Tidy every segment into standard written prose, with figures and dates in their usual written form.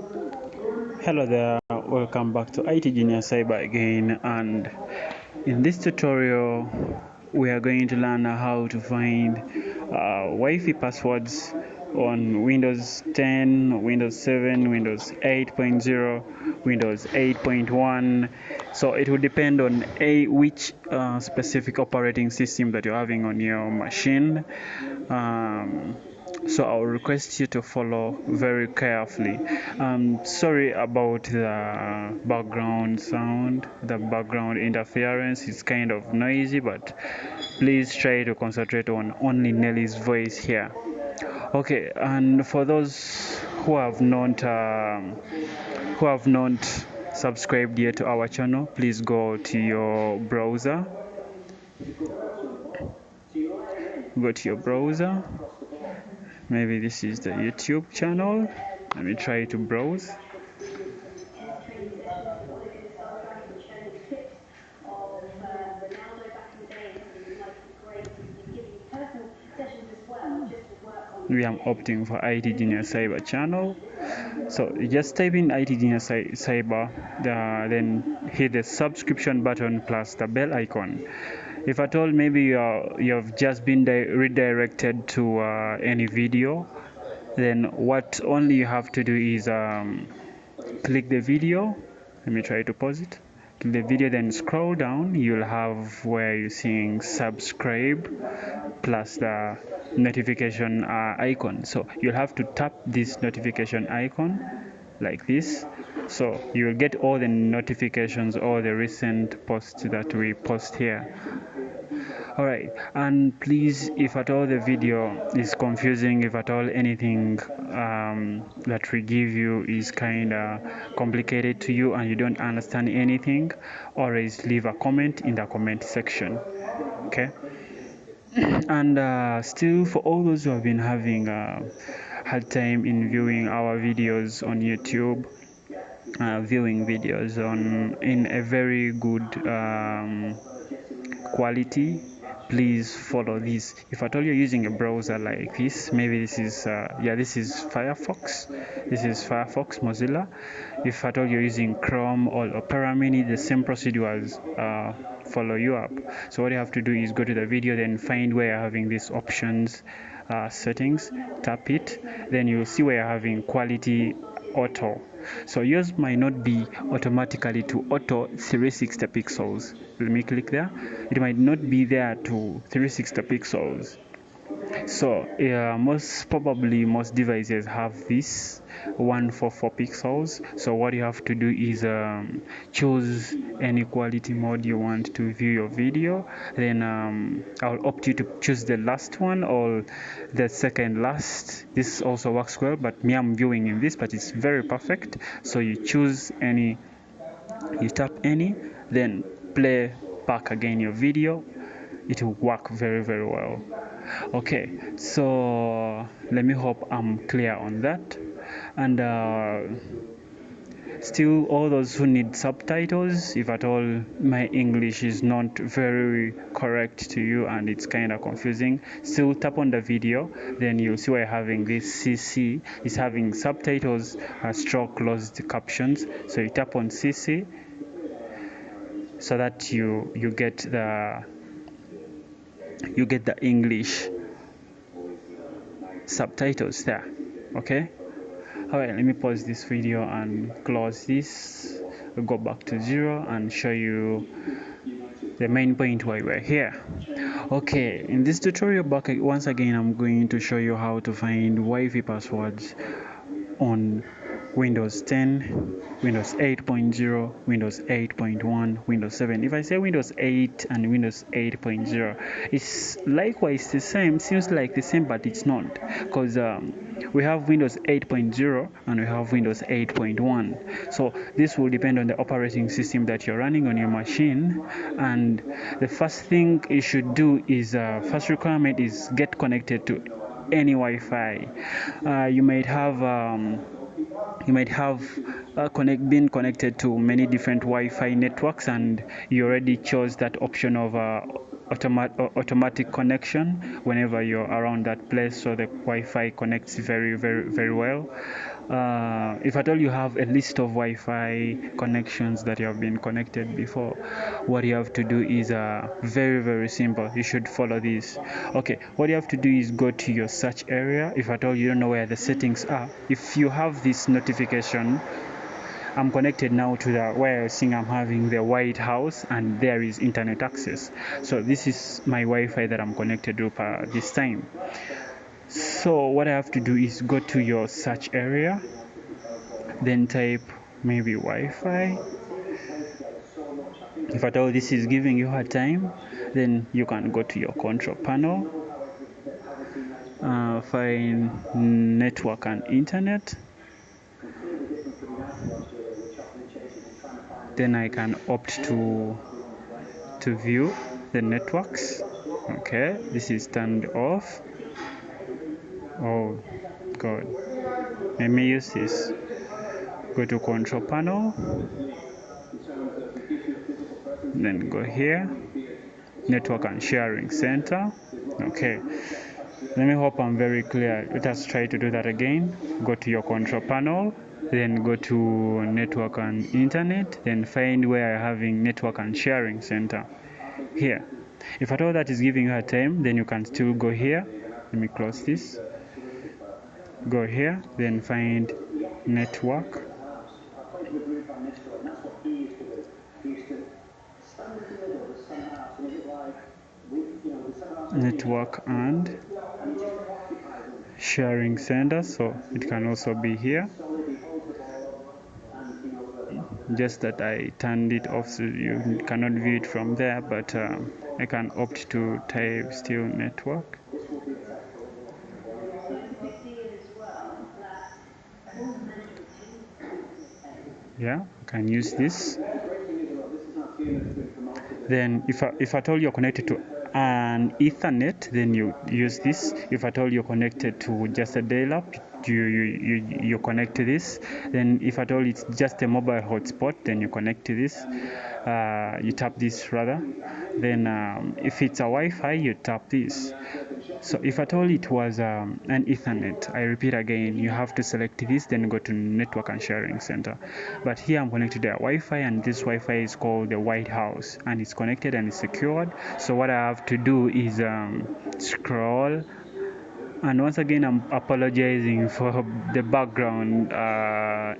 Hello there, welcome back to IT Genius Cyber again, and in this tutorial we are going to learn how to find Wi-Fi passwords on Windows 10, Windows 7, Windows 8.0, Windows 8.1. So it will depend on which specific operating system that you're having on your machine. So I'll request you to follow very carefully. Sorry about the background sound, the background interference is kind of noisy, but please try to concentrate on only Nelly's voice here. Okay, and for those who have not subscribed yet to our channel, please go to your browser. Go to your browser. Maybe this is the YouTube channel. Let me try to browse. We are opting for IT Genius Cyber channel. So you just type in IT Genius Cyber, then hit the subscription button plus the bell icon. If at all maybe you've just been redirected to any video, then what only you have to do is click the video. Let me try to pause it. Click the video, then scroll down. You'll have where you're seeing subscribe plus the notification icon. So you'll have to tap this notification icon like this, so you will get all the notifications, all the recent posts that we post here. Alright, and please, if at all the video is confusing, if at all anything that we give you is kind of complicated to you and you don't understand anything, always leave a comment in the comment section. Okay. And still, for all those who have been having hard time in viewing our videos on YouTube, viewing videos in a very good quality, please follow this. If at all you're using a browser like this, maybe this is this is Firefox. This is Firefox Mozilla. If at all you're using Chrome or Opera Mini, the same procedures follow you up. So what you have to do is go to the video, then find where you're having these options, settings, tap it, then you'll see where you're having quality auto. So yours might not be automatically to auto 360 pixels. Let me click there. It might not be there to 360 pixels. So most probably most devices have this 144 pixels. So what you have to do is choose any quality mode you want to view your video. Then I'll opt you to choose the last one or the second last. This also works well, but me, I'm viewing in this, but it's very perfect. So you choose any, you tap any, then play back again your video. It will work very, very well. Okay, so let me hope I'm clear on that. And still, all those who need subtitles, if at all my English is not very correct to you and it's kind of confusing, still tap on the video, then you'll see we're having this CC is having subtitles, stroke closed captions. So you tap on CC so that you get the English subtitles there. Okay. Alright, let me pause this video and close this. We'll go back to 0 and show you the main point why we're here. Okay, in this tutorial back once again, I'm going to show you how to find Wi-Fi passwords on Windows 10, Windows 8.0, Windows 8.1, Windows 7. If I say Windows 8 and Windows 8.0, it's likewise the same, seems like the same, but it's not, because we have Windows 8.0 and we have Windows 8.1. So this will depend on the operating system that you're running on your machine. And the first thing you should do is, first requirement is get connected to any Wi-Fi. You might have been connected to many different Wi-Fi networks, and you already chose that option of automatic connection whenever you're around that place, so the Wi-Fi connects very, very, very well. if at all you have a list of Wi-Fi connections that you have been connected before, what you have to do is very simple. You should follow this. Okay, what you have to do is go to your search area. If at all you don't know where the settings are, if you have this notification, I'm connected now to the where you're seeing I'm having the White House and there is internet access. So this is my Wi-Fi that I'm connected to this time. So what I have to do is go to your search area, then type maybe Wi-Fi. If at all this is giving you hard time, then you can go to your control panel, find network and internet. Then I can opt to view the networks. Okay, this is turned off. Oh god, let me use this. Go to control panel, then go here, network and sharing center. Okay, let me hope I'm very clear. Let us try to do that again. Go to your control panel, then go to network and internet, then find where you're having network and sharing center here. If at all that is giving you a time, then you can still go here. Let me close this. Go here, then find network, and sharing center. So it can also be here, just that I turned it off so you cannot view it from there, but I can opt to type still network. Yeah, I can use this. Then if at all you're connected to an Ethernet, then you use this. If at all you're connected to just a dial-up, you connect to this. Then if at all it's just a mobile hotspot, then you connect to this. You tap this rather. Then if it's a Wi-Fi, you tap this. So if at all it was an Ethernet, I repeat again, you have to select this, then go to network and sharing center. But here I'm connected to the Wi-Fi, and this Wi-Fi is called the White House, and it's connected and it's secured. So what I have to do is scroll. And once again, I'm apologizing for the background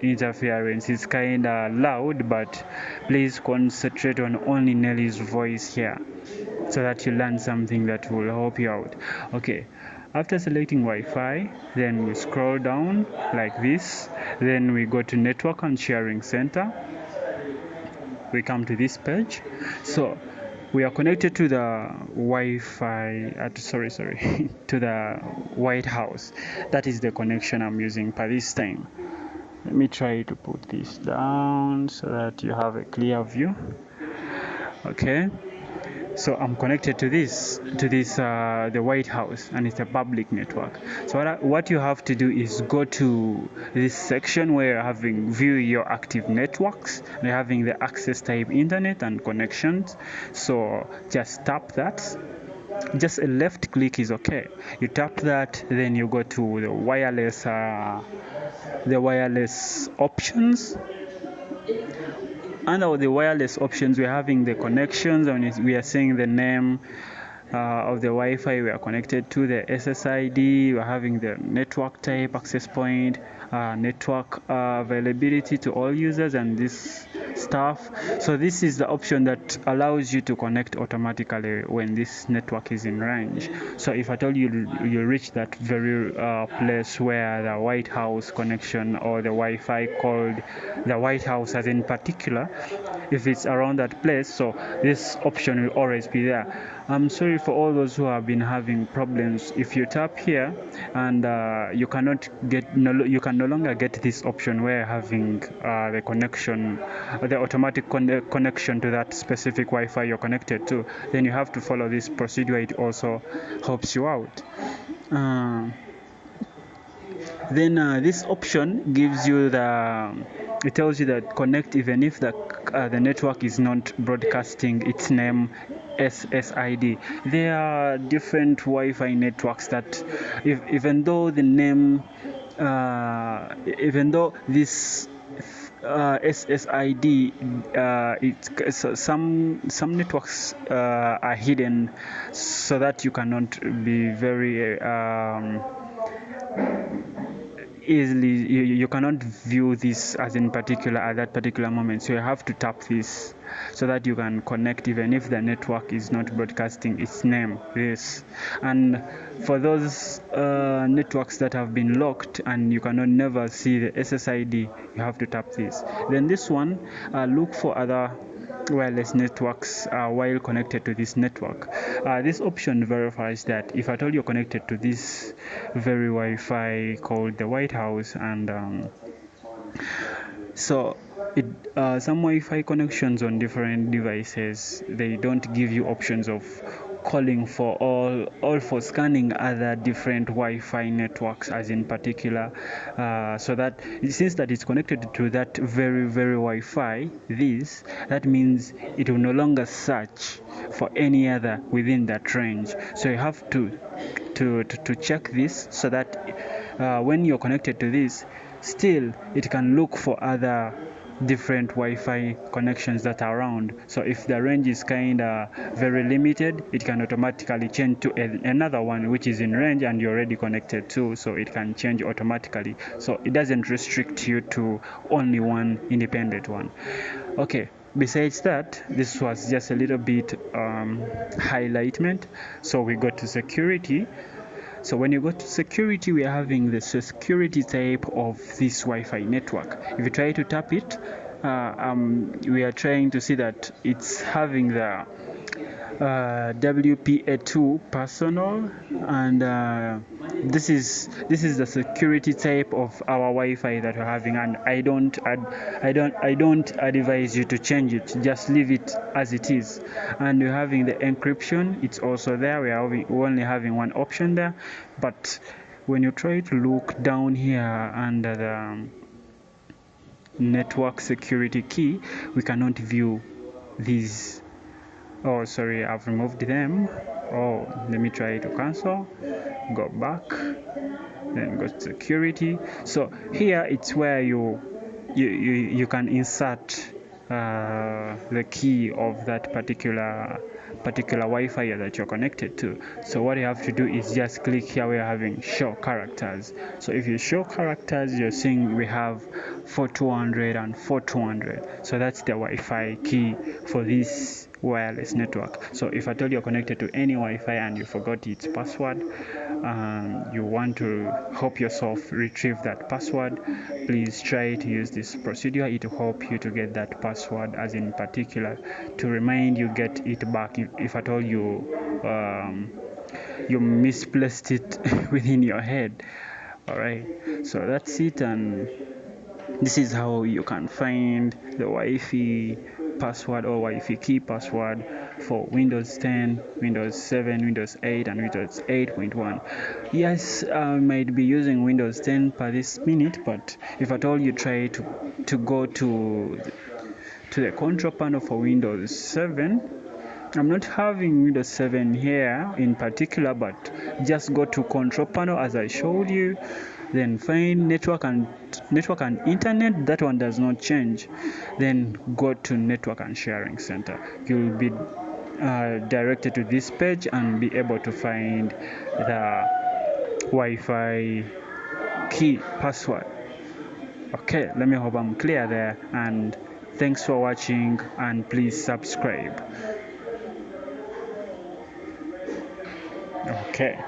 interference. It's kind of loud, but please concentrate on only Nelly's voice here, so that you learn something that will help you out. Okay, after selecting Wi-Fi, then we scroll down like this, then we go to network and sharing center. We come to this page. So we are connected to the Wi-Fi to the White House. That is the connection I'm using per this time. Let me try to put this down so that you have a clear view. Okay, so I'm connected to the White House, and it's a public network. So what you have to do is go to this section where you're having view your active networks, and you're having the access type internet and connections. So just tap that. Just a left click is okay. You tap that, then you go to the wireless options. Under the wireless options, we're having the connections, and we are seeing the name of the Wi-Fi we are connected to, the SSID. We're having the network type, access point, network availability to all users, and this stuff. So this is the option that allows you to connect automatically when this network is in range. So if at all you reach that very place where the White House connection or the Wi-Fi called the White House as in particular, if it's around that place, so this option will always be there. I'm sorry for all those who have been having problems. If you tap here and you can no longer get this option where having the connection, the automatic connection to that specific Wi-Fi you're connected to, then you have to follow this procedure. It also helps you out. Then this option gives you it tells you that connect even if the network is not broadcasting its name SSID. There are different Wi-Fi networks that even though the name even though this SSID, some networks are hidden so that you cannot be very easily, you cannot view this as in particular at that particular moment, so you have to tap this so that you can connect even if the network is not broadcasting its name. This, and for those networks that have been locked and you cannot never see the SSID, you have to tap this. Then this one, look for other wireless networks while connected to this network. This option verifies that if at all you're connected to this very Wi-Fi called the White House, and so some Wi-Fi connections on different devices, they don't give you options of calling for all for scanning other different Wi-Fi networks as in particular, so that since that it's connected to that very Wi-Fi, that means it will no longer search for any other within that range. So you have to check this so that when you're connected to this, still it can look for other different Wi-Fi connections that are around. So if the range is kind of very limited, it can automatically change to another one which is in range and you're already connected to, so it can change automatically, so it doesn't restrict you to only one independent one. Okay, besides that, this was just a little bit highlightement. So we go to security. So when you go to security, we are having the security type of this Wi-Fi network. If you try to tap it, we are trying to see that it's having the WPA2 personal, and this is the security type of our Wi-Fi that we're having, and I don't advise you to change it. Just leave it as it is. And we're having the encryption, it's also there. We're only having one option there, but when you try to look down here under the network security key, we cannot view these. Oh, sorry, I've removed them. Oh, let me try to cancel. Go back, then go to security. So here it's where you can insert the key of that particular Wi-Fi that you're connected to. So what you have to do is just click here where you're having show characters. So if you show characters, you're seeing we have 4200 and 4200. So that's the Wi-Fi key for this wireless network. So if I tell you're connected to any Wi-Fi and you forgot its password, you want to help yourself retrieve that password, please try to use this procedure. It will help you to get that password, as in particular to remind you get it back if at all you misplaced it within your head. All right, so that's it, and this is how you can find the Wi-Fi password or Wi-Fi key password for Windows 10, Windows 7, Windows 8, and Windows 8.1. Yes, I might be using Windows 10 per this minute, but if at all you try to go to the control panel for Windows 7, I'm not having Windows 7 here in particular, but just go to control panel as I showed you, then find network and internet. That one does not change. Then go to network and sharing center. You'll be directed to this page and be able to find the Wi-Fi key password. Okay, let me hope I'm clear there, and thanks for watching, and please subscribe. Okay.